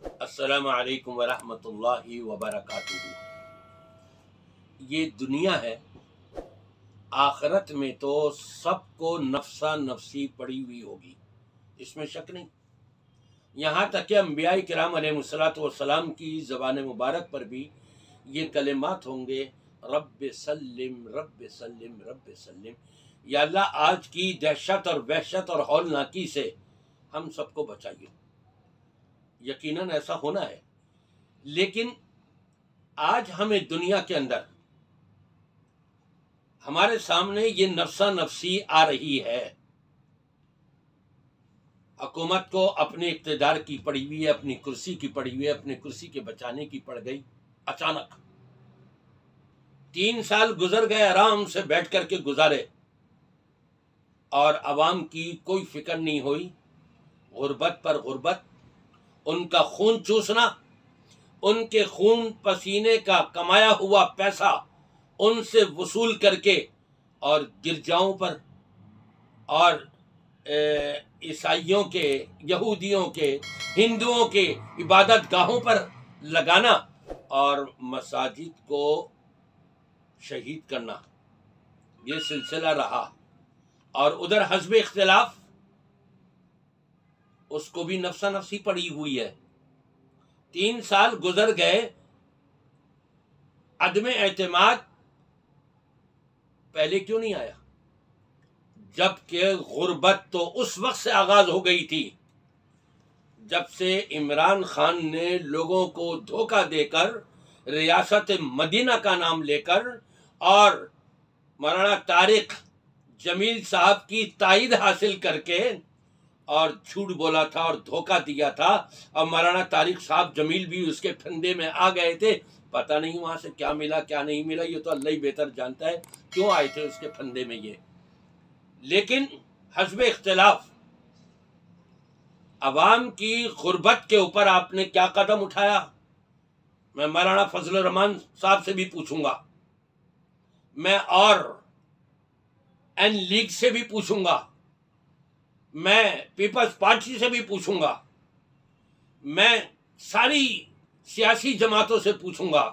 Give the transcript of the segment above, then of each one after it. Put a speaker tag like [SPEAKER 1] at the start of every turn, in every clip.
[SPEAKER 1] السلام علیکم ورحمۃ اللہ وبرکاتہ۔ یہ دنیا ہے، آخرت میں تو سب کو نفسا نفسی پڑی ہوئی ہوگی، اس میں شک نہیں۔ یہاں تک کہ انبیاء کرام علیہ الصلوۃ والسلام کی زبان مبارک پر بھی یہ کلمات ہوں گے، رب سلم رب سلم رب سلم، یا اللہ آج کی دہشت اور وحشت اور ہولناکی سے ہم سب کو بچائیے۔ یقیناً ایسا ہونا ہے، لیکن آج ہمیں دنیا کے اندر ہمارے سامنے یہ نفسا نفسی آ رہی ہے۔ حکومت کو اپنے اقتدار کی پڑی ہوئی ہے، اپنی کرسی کی پڑی ہوئی ہے، اپنے کرسی کے بچانے کی پڑ گئی۔ اچانک 3 سال گزر گئے، آرام سے بیٹھ کر کے گزارے، اور عوام کی کوئی فکر نہیں ہوئی۔ غربت پر غربت، ان کا خون چوسنا، ان کے خون پسینے کا کمایا ہوا پیسہ ان سے وصول کر کے، اور گرجاؤں پر اور عیسائیوں کے، یہودیوں کے، ہندوؤں کے عبادت گاہوں پر لگانا، اور مساجد کو شہید کرنا، یہ سلسلہ رہا۔ اور ادھر حزب اختلاف، اس کو بھی نفسا نفسی پڑی ہوئی ہے۔ 3 سال گزر گئے، عدم اعتماد پہلے کیوں نہیں آیا؟ جبکہ غربت تو اس وقت سے آغاز ہو گئی تھی جب سے عمران خان نے لوگوں کو دھوکہ دے کر ریاست مدینہ کا نام لے کر اور مولانا طارق جمیل صاحب کی تائید حاصل کر کے اور جھوٹ بولا تھا اور دھوکہ دیا تھا، اور مولانا طارق صاحب جمیل بھی اس کے پھندے میں آ گئے تھے۔ پتہ نہیں وہاں سے کیا ملا کیا نہیں ملا، یہ تو اللہ ہی بہتر جانتا ہے کیوں آئے تھے اس کے پھندے میں یہ۔ لیکن حزب اختلاف، عوام کی غربت کے اوپر آپ نے کیا قدم اٹھایا؟ میں مولانا فضل الرحمان صاحب سے بھی پوچھوں گا، میں اور این لیگ سے بھی پوچھوں گا، میں پیپلز پارٹی سے بھی پوچھوں گا، میں ساری سیاسی جماعتوں سے پوچھوں گا۔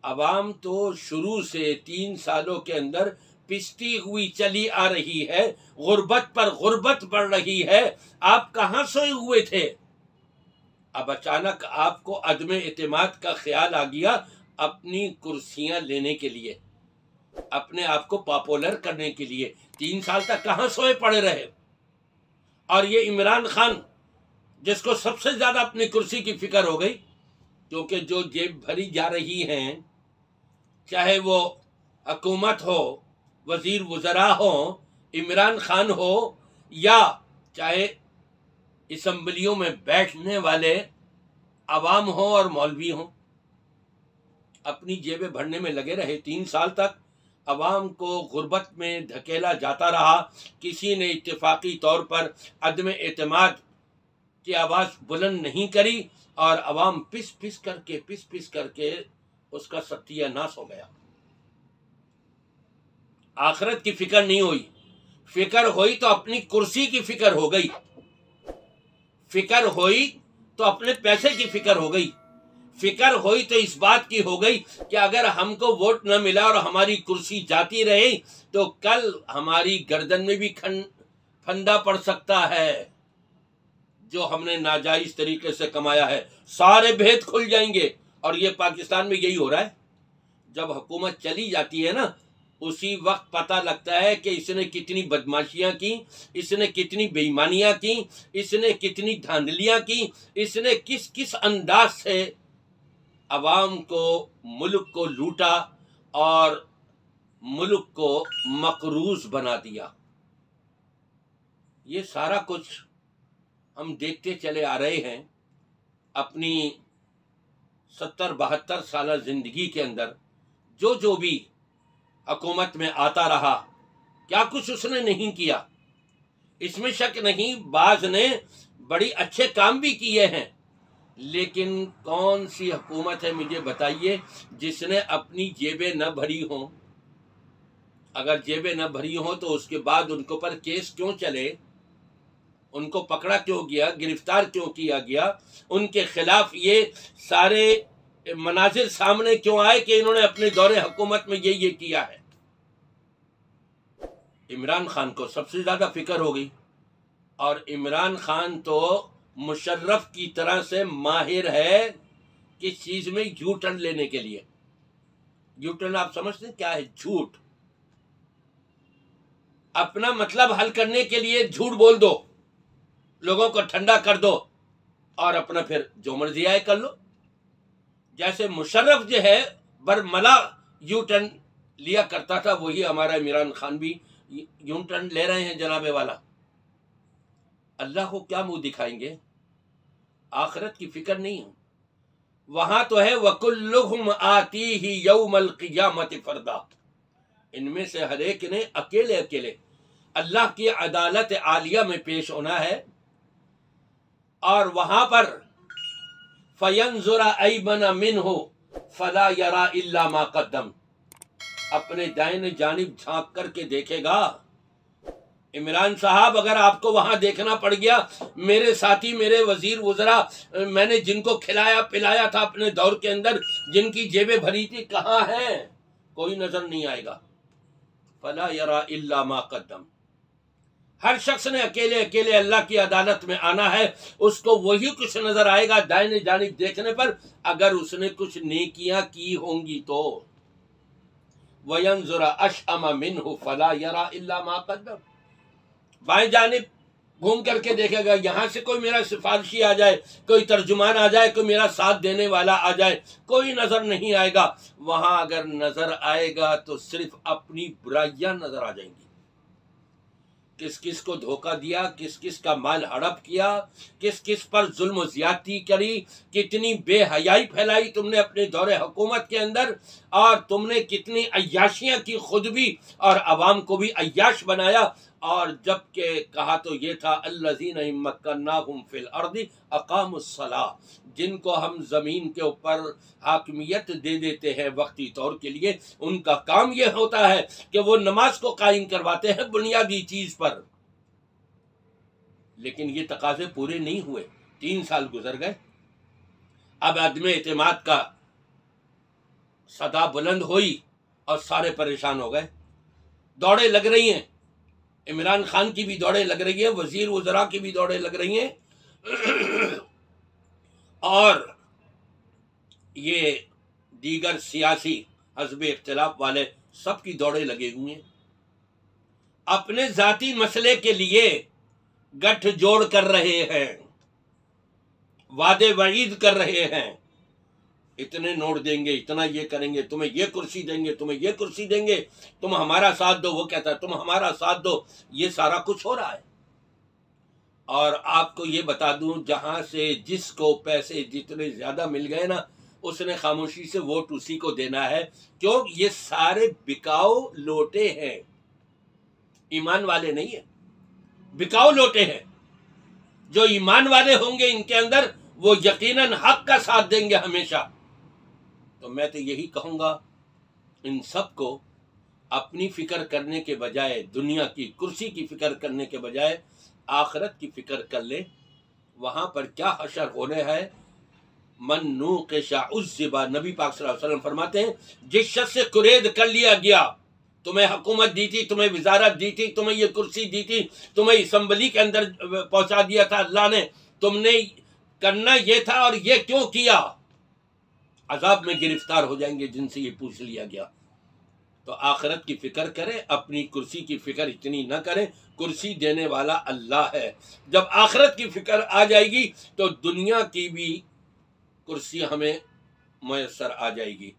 [SPEAKER 1] عوام تو شروع سے 3 سالوں کے اندر پستی ہوئی چلی آ رہی ہے، غربت پر غربت بڑھ رہی ہے۔ آپ کہاں سوئے ہوئے تھے؟ اب اچانک آپ کو عدم اعتماد کا خیال آ گیا اپنی کرسیاں لینے کے لیے، اپنے آپ کو پاپولر کرنے کے لیے۔ 3 سال تک کہاں سوئے پڑے رہے؟ اور یہ عمران خان جس کو سب سے زیادہ اپنی کرسی کی فکر ہو گئی، کیونکہ جو جیب بھری جا رہی ہیں، چاہے وہ حکومت ہو، وزیر وزراء ہو، عمران خان ہو، یا چاہے اسمبلیوں میں بیٹھنے والے عوام ہوں اور مولوی ہوں، اپنی جیبیں بھرنے میں لگے رہے۔ 3 سال تک عوام کو غربت میں دھکیلا جاتا رہا، کسی نے اتفاقی طور پر عدم اعتماد کی آواز بلند نہیں کری، اور عوام پس پس کر کے اس کا ستیہ ناش ہو گیا۔ آخرت کی فکر نہیں ہوئی، فکر ہوئی تو اپنی کرسی کی فکر ہو گئی، فکر ہوئی تو اپنے پیسے کی فکر ہو گئی، فکر ہوئی تو اس بات کی ہو گئی کہ اگر ہم کو ووٹ نہ ملا اور ہماری کرسی جاتی رہی تو کل ہماری گردن میں بھی پھندا پڑ سکتا ہے، جو ہم نے ناجائز طریقے سے کمایا ہے، سارے بھید کھل جائیں گے۔ اور یہ پاکستان میں یہی ہو رہا ہے، جب حکومت چلی جاتی ہے نا، اسی وقت پتہ لگتا ہے کہ اس نے کتنی بدماشیاں کی، اس نے کتنی بے ایمانیاں کی، اس نے کتنی دھاندلیاں کی، اس نے کس کس انداز سے عوام کو، ملک کو لوٹا اور ملک کو مقروض بنا دیا۔ یہ سارا کچھ ہم دیکھتے چلے آ رہے ہیں اپنی 70-72 سالہ زندگی کے اندر۔ جو بھی حکومت میں آتا رہا، کیا کچھ اس نے نہیں کیا، اس میں شک نہیں، بعض نے بڑی اچھے کام بھی کیے ہیں، لیکن کون سی حکومت ہے مجھے بتائیے جس نے اپنی جیبیں نہ بھری ہوں؟ اگر جیبیں نہ بھری ہوں تو اس کے بعد ان کے اوپر کیس کیوں چلے؟ ان کو پکڑا کیوں گیا، گرفتار کیوں کیا گیا، ان کے خلاف یہ سارے مناظر سامنے کیوں آئے کہ انہوں نے اپنے دور حکومت میں یہ کیا ہے؟ عمران خان کو سب سے زیادہ فکر ہو گئی، اور عمران خان تو مشرف کی طرح سے ماہر ہے کس چیز میں؟ یو ٹرن لینے کے لیے۔ یو ٹرن آپ سمجھتے ہیں کیا ہے؟ جھوٹ، اپنا مطلب حل کرنے کے لیے جھوٹ بول دو، لوگوں کو ٹھنڈا کر دو، اور اپنا پھر جو مرضی آئے کر لو۔ جیسے مشرف جو ہے برملا یو ٹرن لیا کرتا تھا، وہی ہمارا عمران خان بھی یو ٹرن لے رہے ہیں جناب والا۔ اللہ کو کیا منہ دکھائیں گے؟ آخرت کی فکر نہیں ہے وہاں تو ہے وَكُلُّهُمْ آتِيهِ يَوْمَ الْقِيَامَةِ فَرْدًا، ان میں سے ہر ایک نے اکیلے اللہ کی عدالت عالیہ میں پیش ہونا ہے، اور وہاں پر فَيَنْظُرَ أَيْمَنَ مِنْهُ فَلَا يَرَى إِلَّا مَا قَدَّمَ، اپنے دائیں جانب جھانک کر کے دیکھے گا۔ عمران صاحب اگر آپ کو وہاں دیکھنا پڑ گیا، میرے ساتھی، میرے وزیر وزراء، میں نے جن کو کھلایا پلایا تھا اپنے دور کے اندر، جن کی جیبیں بھری تھی، کہاں ہیں؟ کوئی نظر نہیں آئے گا۔ فلا یرا الا ما قدم، ہر شخص نے اکیلے اللہ کی عدالت میں آنا ہے، اس کو وہی کچھ نظر آئے گا دائیں جانب دیکھنے پر، اگر اس نے کچھ نیکیاں کی ہوں گی تو۔ وَيَنْظُرَ أَشْأَمَ مِنْهُ فَلَا يَرَى إِلَّا مَا قَدَّمَ، بائیں جانب گھوم کر کے دیکھے گا، یہاں سے کوئی میرا سفارشی آ جائے، کوئی ترجمان آ جائے، کوئی میرا ساتھ دینے والا آ جائے، کوئی نظر نہیں آئے گا۔ وہاں اگر نظر آئے گا تو صرف اپنی برائیاں نظر آ جائیں گی، کس کس کو دھوکہ دیا، کس کس کا مال ہڑپ کیا، کس کس پر ظلم و زیادتی کری، کتنی بے حیائی پھیلائی تم نے اپنے دور حکومت کے اندر، اور تم نے کتنی عیاشیاں کی، خود بھی اور عوام کو بھی عیاش بنایا۔ اور جب کہ کہا تو یہ تھا الذین ان مکناہم فی الارض اقاموا الصلاۃ، جن کو ہم زمین کے اوپر حاکمیت دے دیتے ہیں وقتی طور کے لیے، ان کا کام یہ ہوتا ہے کہ وہ نماز کو قائم کرواتے ہیں بنیادی چیز پر۔ لیکن یہ تقاضے پورے نہیں ہوئے، 3 سال گزر گئے، اب عدم اعتماد کا صدا بلند ہوئی اور سارے پریشان ہو گئے۔ دوڑیں لگ رہی ہیں، عمران خان کی بھی دوڑیں لگ رہی ہیں، وزیر وزراء کی بھی دوڑیں لگ رہی ہیں، اور یہ دیگر سیاسی حزب اختلاف والے سب کی دوڑیں لگے ہوئے ہیں، اپنے ذاتی مسئلے کے لیے گٹھ جوڑ کر رہے ہیں، وعدے وعید کر رہے ہیں، اتنے نوٹ دیں گے، اتنا یہ کریں گے، تمہیں یہ کرسی دیں گے، تمہیں یہ کرسی دیں گے، تم ہمارا ساتھ دو، وہ کہتا ہے تم ہمارا ساتھ دو، یہ سارا کچھ ہو رہا ہے۔ اور آپ کو یہ بتا دوں، جہاں سے جس کو پیسے جتنے زیادہ مل گئے نا، اس نے خاموشی سے ووٹ اسی کو دینا ہے، کیوں؟ یہ سارے بکاؤ لوٹے ہیں، ایمان والے نہیں ہیں، بکاؤ لوٹے ہیں۔ جو ایمان والے ہوں گے ان کے اندر، وہ یقیناً حق کا ساتھ دیں گے ہمیشہ۔ تو میں تو یہی کہوں گا ان سب کو، اپنی فکر کرنے کے بجائے، دنیا کی کرسی کی فکر کرنے کے بجائے آخرت کی فکر کر لے۔ وہاں پر کیا حشر ہونے ہے؟ من نوقش عذب، نبی پاک صلی اللہ علیہ وسلم فرماتے ہیں جس شخص سے قرید کر لیا گیا، تمہیں حکومت دی تھی، تمہیں وزارت دی تھی، تمہیں یہ کرسی دی تھی، تمہیں اسمبلی کے اندر پہنچا دیا تھا اللہ نے، تم نے کرنا یہ تھا اور یہ کیوں کیا؟ عذاب میں گرفتار ہو جائیں گے جن سے یہ پوچھ لیا گیا۔ تو آخرت کی فکر کریں، اپنی کرسی کی فکر اتنی نہ کریں، کرسی دینے والا اللہ ہے۔ جب آخرت کی فکر آ جائے گی تو دنیا کی بھی کرسی ہمیں میسر آ جائے گی۔